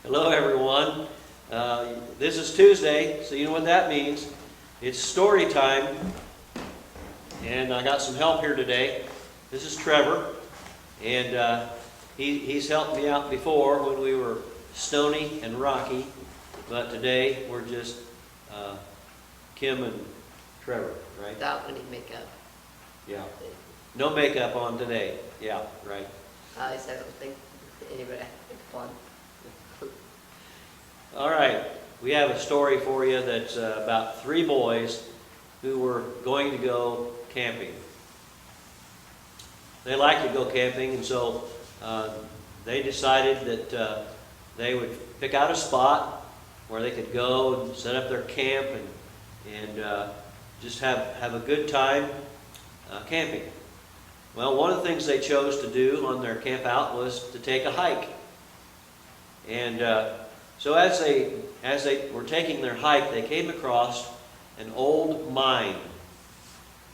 Hello everyone. This is Tuesday, so you know what that means. It's story time, and I got some help here today. This is Trevor, and he's helped me out before when we were stony and rocky, but today we're just Kim and Trevor, right? Without any makeup. Yeah. No makeup on today. Yeah, right. At least I don't think anybody had makeup on. All right, we have a story for you that's about three boys who were going to go camping. They like to go camping, and so they decided that they would pick out a spot where they could go and set up their camp and just have a good time camping. Well, one of the things they chose to do on their camp out was to take a hike. And so as they were taking their hike, they came across an old mine.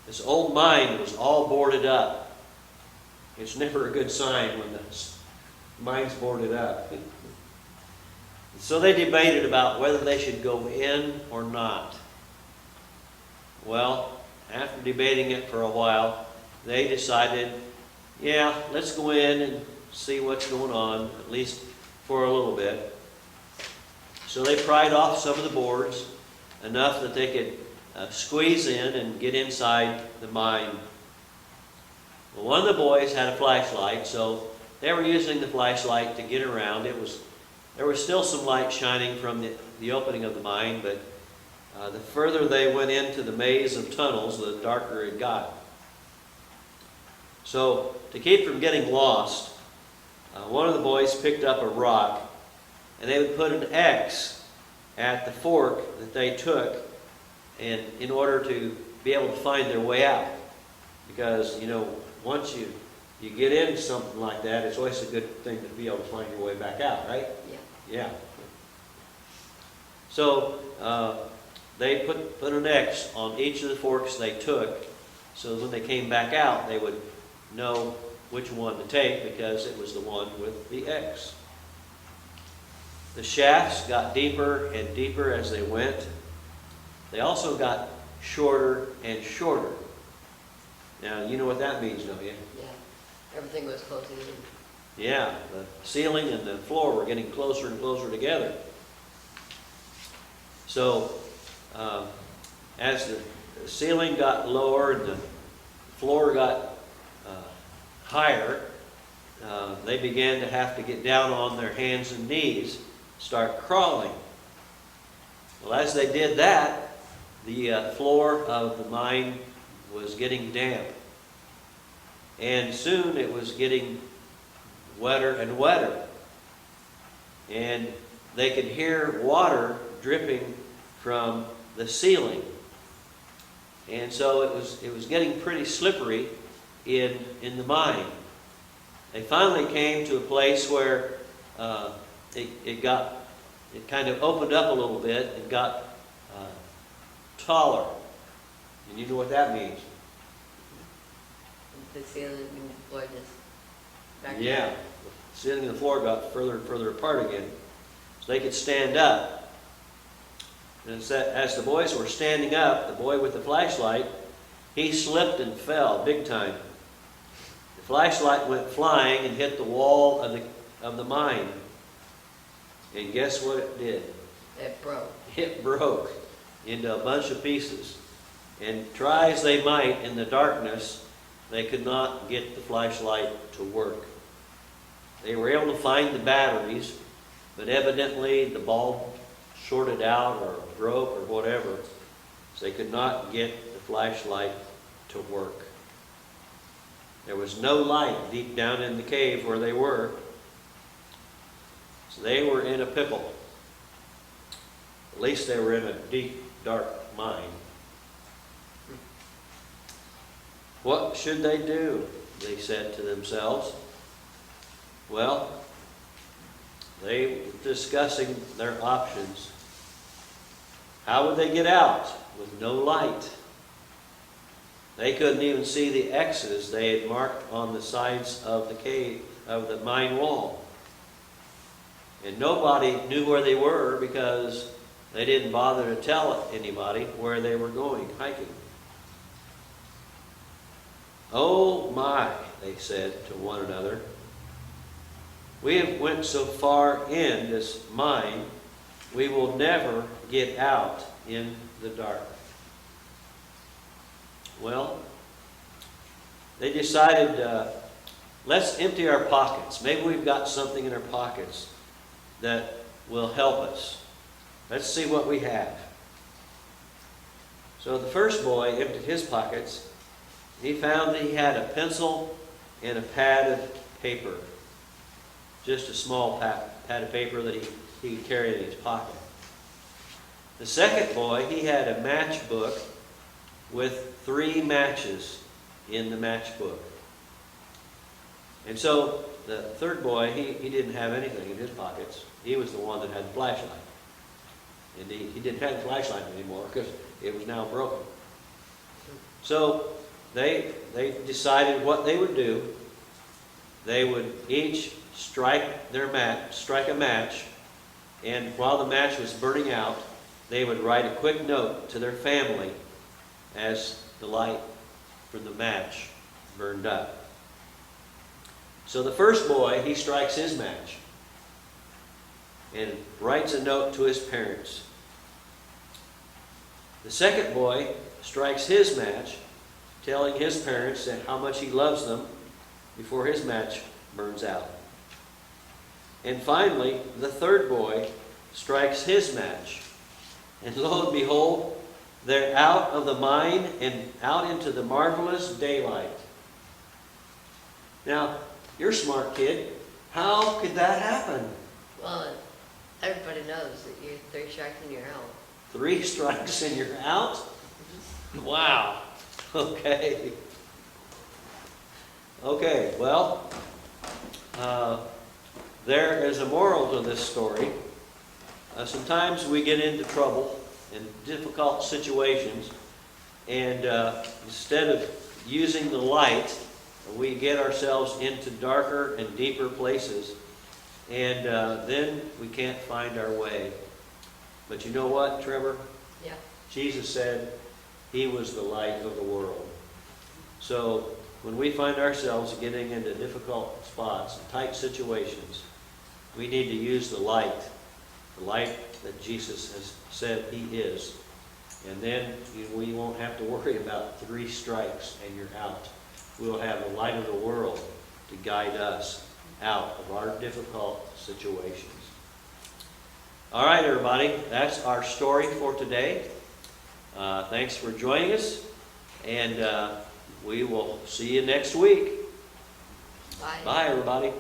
This old mine was all boarded up. It's never a good sign when the mine's boarded up. So they debated about whether they should go in or not. Well, after debating it for a while, they decided, yeah, let's go in and see what's going on, at least for a little bit. So they pried off some of the boards, enough that they could squeeze in and get inside the mine. Well, one of the boys had a flashlight, so they were using the flashlight to get around. There was still some light shining from the opening of the mine, but the further they went into the maze of tunnels, the darker it got. So to keep from getting lost, one of the boys picked up a rock, and they would put an X at the fork that they took, and in order to be able to find their way out. Because, you know, once you get into something like that, it's always a good thing to be able to find your way back out, right? Yeah. Yeah. So they put an X on each of the forks they took, so when they came back out, they would know which one to take because it was the one with the X. The shafts got deeper and deeper as they went. They also got shorter and shorter. Now, you know what that means, don't you? Yeah. Everything was closing in. Yeah, the ceiling and the floor were getting closer and closer together. So, as the ceiling got lower and the floor got higher, they began to have to get down on their hands and knees, start crawling. Well, as they did that, the floor of the mine was getting damp. And soon it was getting wetter and wetter. And they could hear water dripping from the ceiling. And so it was getting pretty slippery in the mine. They finally came to a place where it kind of opened up a little bit and got taller. And you know what that means? The ceiling and the floor just back Yeah, down. the ceiling and the floor got further and further apart again. So they could stand up. And as the boys were standing up, the boy with the flashlight, he slipped and fell big time. The flashlight went flying and hit the wall of the mine. And guess what it did? It broke. It broke into a bunch of pieces. And try as they might in the darkness, they could not get the flashlight to work. They were able to find the batteries, but evidently the bulb shorted out or broke or whatever, so they could not get the flashlight to work. There was no light deep down in the cave where they were, so they were in a pickle. At least they were in a deep, dark mine. What should they do? They said to themselves. Well, they were discussing their options. How would they get out with no light? They couldn't even see the X's they had marked on the sides of the cave, of the mine wall. And nobody knew where they were because they didn't bother to tell anybody where they were going hiking. "Oh my," they said to one another. "We have went so far in this mine, we will never get out in the dark." Well, they decided, let's empty our pockets. Maybe we've got something in our pockets that will help us. Let's see what we have. So the first boy emptied his pockets. He found that he had a pencil and a pad of paper. Just a small pad of paper that he could carry in his pocket. The second boy, he had a matchbook with 3 matches in the matchbook. And so the third boy, he didn't have anything in his pockets. He was the one that had the flashlight. And he didn't have the flashlight anymore because it was now broken. So they decided what they would do. They would each strike a match, and while the match was burning out, they would write a quick note to their family as the light from the match burned up. So the first boy, he strikes his match and writes a note to his parents. The second boy strikes his match, telling his parents that how much he loves them before his match burns out. And finally, the third boy strikes his match. And lo and behold, they're out of the mine and out into the marvelous daylight. Now, you're a smart kid. How could that happen? Well, everybody knows that you're 3 strikes and you're out. 3 strikes and you're out? Wow. Okay. Okay, well, there is a moral to this story. Sometimes we get into trouble in difficult situations, and instead of using the light, we get ourselves into darker and deeper places, and then we can't find our way. But you know what, Trevor? Yeah. Jesus said He was the light of the world. So when we find ourselves getting into difficult spots and tight situations, we need to use the light that Jesus has said He is. And then we won't have to worry about 3 strikes and you're out. We'll have the light of the world to guide us out of our difficult situations. All right, everybody, that's our story for today. Thanks for joining us, and we will see you next week. Bye. Bye, everybody.